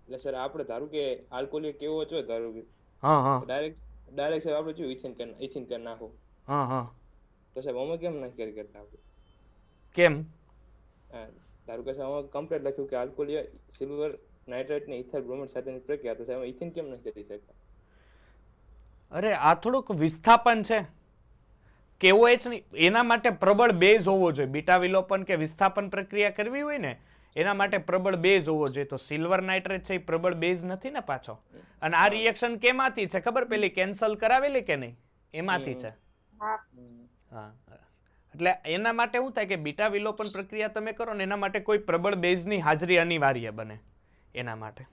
એટલે સર આપણે ધારું કે આલ્કોહોલ કેવો છે, ધારું કે હા હા ડાયરેક્ટ સાહેબ આપણે શું ઇથિન કરી નાખો, હા હા. તો સાહેબ આમાં કેમ ના કરી કરતા આપણે? કેમ? હા, ધારું કે સાહેબ આમાં કમ્પ્લેટ લખ્યું કે આલ્કોહોલ સિલ્વર નાઇટ્રેટ ને ઇથાઇલ બ્રોમાઇડ સાથેની પ્રક્રિયા, તો સાહેબ ઇથિન કેમ ના કરી શકતા? અરે આ થોડુંક વિસ્થાપન છે. KOH નહીં, એના માટે પ્રબળ બેઝ હોવો જોઈએ. બીટા વિલોપન કે વિસ્થાપન પ્રક્રિયા કરવી હોય ને એના માટે પ્રબળ બેઝ હોવો જોઈએ. તો સિલ્વર નાઇટ્રેટ છે એ પ્રબળ બેઝ નથી ને પાછો. અને આ રિએક્શન કેમાંથી છે ખબર? પેલી કેન્સલ કરાવેલી કે નહીં એમાંથી છે. હા, એટલે એના માટે શું થાય કે બીટા વિલોપન પ્રક્રિયા તમે કરો ને એના માટે કોઈ પ્રબળ બેઝની હાજરી અનિવાર્ય બને એના માટે.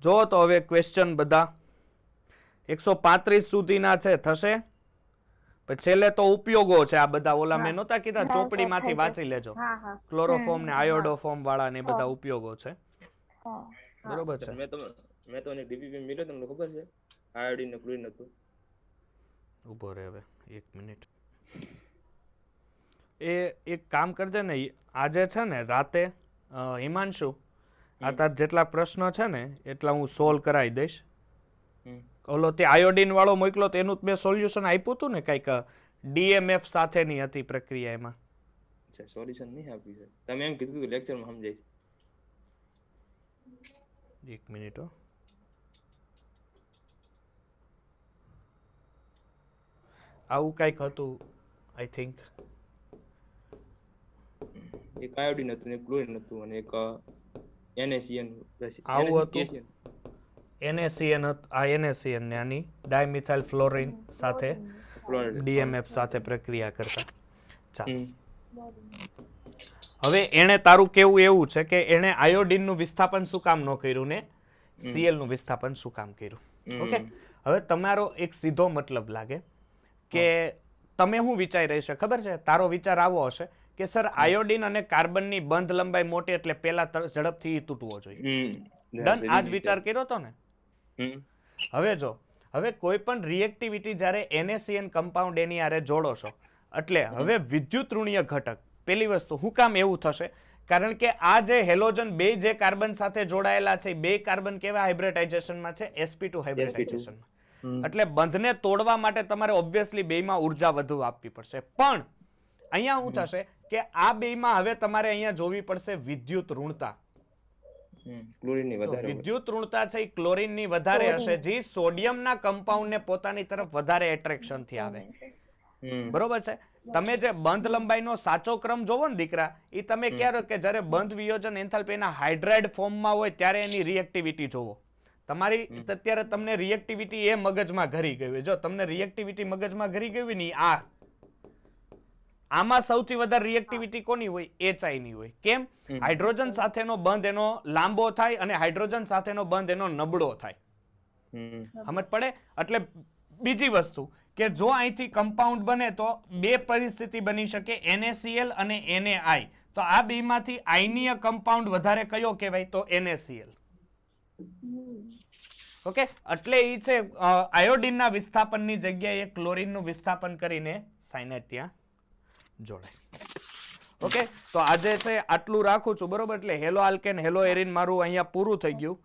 જો તો હવે ક્વેશ્ચન બધા 135 સુધીના છે, થશે? પછી છેલ્લે તો ઉપયોગો છે આ બધા. ઓલા મેં નહોતા કીધા ચોપડીમાંથી વાંચી લેજો. ક્લોરોફોર્મ ને આયોડોફોર્મ વાળા ને બધા ઉપયોગો છે. બરોબર છે. મેં તો ડીપીપી મળ્યો, તમને ખબર છે? આયોડિન ને ક્લોરીન હતું. ઉભો રહે હવે 1 મિનિટ. એ એક કામ કરજે ને, આજે છે ને રાતે હિમાંશુ આ તાર જેટલા પ્રશ્નો છે ને એટલા હું સોલ્વ કરાવી દઈશ. ઓલો તે આયોડિન વાળો મોકલો તો એનું મેં સોલ્યુશન આપ્યું હતું ને, કંઈક DMF સાથેની હતી પ્રક્રિયા. એમાં સોલ્યુશન નહીં આપ્યું છે, તમે એમ કીધું કે લેક્ચરમાં સમજાય. 1 મિનિટ હો. આવું કંઈક હતું આઈ થિંક. એક આયોડિન હતું, એક ક્લોરીન હતું અને એક NaCN આવું હતું. NaCN આ NaCN ને આની ડાયમિથાઇલ ફ્લોરિન સાથે DMF સાથે પ્રક્રિયા કરતા. ચાલો હવે એણે તારું કેવું એવું છે કે એણે આયોડિનનું વિસ્થાપન શું કામ ન કર્યું ને Cl નું વિસ્થાપન શું કામ કર્યું? ઓકે, હવે તમારો એક સીધો મતલબ લાગે કે તમે શું વિચારી રહી છે ખબર છે? તારો વિચાર આવો હશે કે સર આયોડિન અને કાર્બનની બંધ લંબાઈ મોટી એટલે પેલા ઝડપથી તૂટવો જોઈએ. ડન, આ જ વિચાર કર્યો તો ને? હવે જો, હવે કોઈ પણ રિએક્ટિવિટી જ્યારે NaCN કમ્પાઉન્ડ એની આરે જોડો છો એટલે હવે વિદ્યુત ઋણીય ઘટક, પેલી વસ્તુ શું કામ એવું થશે? કારણ કે આ જે હેલોજન બે જે કાર્બન સાથે જોડાયેલા છે, બે કાર્બન કેવા હાઇબ્રિડાઇઝેશનમાં છે? sp2 હાઇબ્રિડાઇઝેશનમાં. એટલે બંધને તોડવા માટે તમારે ઓબ્વિયસલી બેમાં ઉર્જા વધુ આપવી પડશે. પણ અહીંયા શું થશે કે આ બેમાં હવે તમારે અહીંયા જોવી પડશે વિદ્યુત ઋણતા. વિદ્યુત ઋણતા છે એ ક્લોરીનની વધારે હશે, જે સોડિયમના કમ્પાઉન્ડને પોતાની તરફ વધારે એટ્રેક્શન થી આવે. બરોબર છે? તમે જે બંધ લંબાઈનો સાચો ક્રમ જોવો ને દીકરા, એ તમે ક્યારે કે જ્યારે બંધ વિયોજન એન્થાલ્પીના હાઇડ્રાઇડ ફોર્મમાં હોય ત્યારે એની રિએક્ટિવિટી જોવો. તમારી અત્યારે તમને રિએક્ટિવિટી એ મગજમાં ઘરી ગઈ હોય. જો તમને રિએક્ટિવિટી મગજમાં ઘરી ગઈ હોય ને, આમાં સૌથી વધારે રિએક્ટિવિટી કોની હોય? HI ની હોય. કેમ? હાઇડ્રોજન સાથેનો બંધ એનો લાંબો થાય અને હાઇડ્રોજન સાથેનો બંધ એનો નબળો થાય. સમજ પડે? એટલે બીજી વસ્તુ કે જો અહીંથી કમ્પાઉન્ડ બને તો બે પરિસ્થિતિ બની શકે, NaCl અને NaI. તો આ બેમાંથી આયનીય કમ્પાઉન્ડ વધારે કયો કહેવાય? તો NaCl. ઓકે, એટલે એ છે આયોડિનના વિસ્થાપનની જગ્યાએ ક્લોરીનનું વિસ્થાપન કરીને સાયનાઇડ ત્યાં જોડાય. ઓકે, તો આજે છે આટલું રાખું છું. બરોબર? એટલે હેલો આલ્કેન હેલો એરિન મારું અહીંયા પૂરું થઈ ગયું.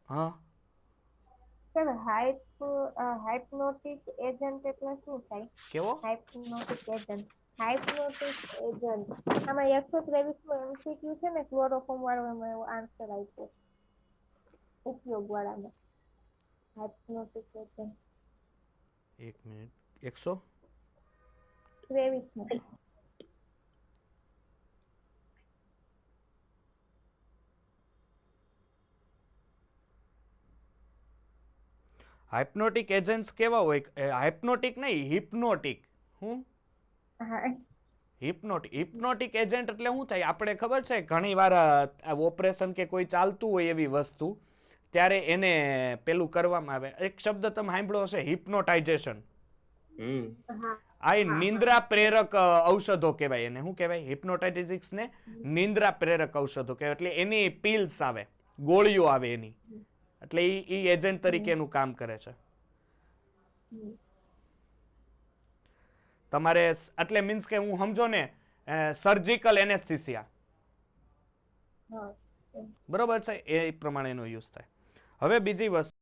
હા સર, હાઇપ્નોટિક એજન્ટ એટલે શું થાય? કેવો? હાઇપ્નોટિક એજન્ટ. આમાં 123 માં MCQ છે ને, ક્લોરોફોર્મ વાળો, એમાં એવો આન્સર આપ્યો ઉપયોગ વાળામાં. હાઇપ્નોટિક એજન્ટ 1 મિનિટ. 123 માં હાઇપ્નોટિક એજન્ટ્સ કેવા હોય? હાઇપ્નોટિક નહીં, હિપ્નોટિક. હું હિપ્નોટિક એજન્ટ એટલે શું થાય? આપણે ખબર છે ઘણી વાર ઓપરેશન કે કોઈ ચાલતું હોય એવી વસ્તુ ત્યારે એને પેલું કરવામાં આવે. એક શબ્દ તમે સાંભળ્યો હશે, હિપ્નોટાઇઝેશન. આ નિંદ્રા પ્રેરક ઔષધો કહેવાય. એને શું કહેવાય? હિપ્નોટાઇઝિક્સ ને નિંદ્રા પ્રેરક ઔષધો કહેવાય. એટલે એની પિલ્સ આવે, ગોળીઓ આવે એની. એટલે એ એજન્ટ તરીકે એનું કામ કરે છે. તમારે એટલે મીન્સ કે હું સમજો ને સર્જિકલ એનેસ્થિસિયા, હા બરોબર છે, એ પ્રમાણે એનો યુઝ થાય. હવે બીજી વસ્તુ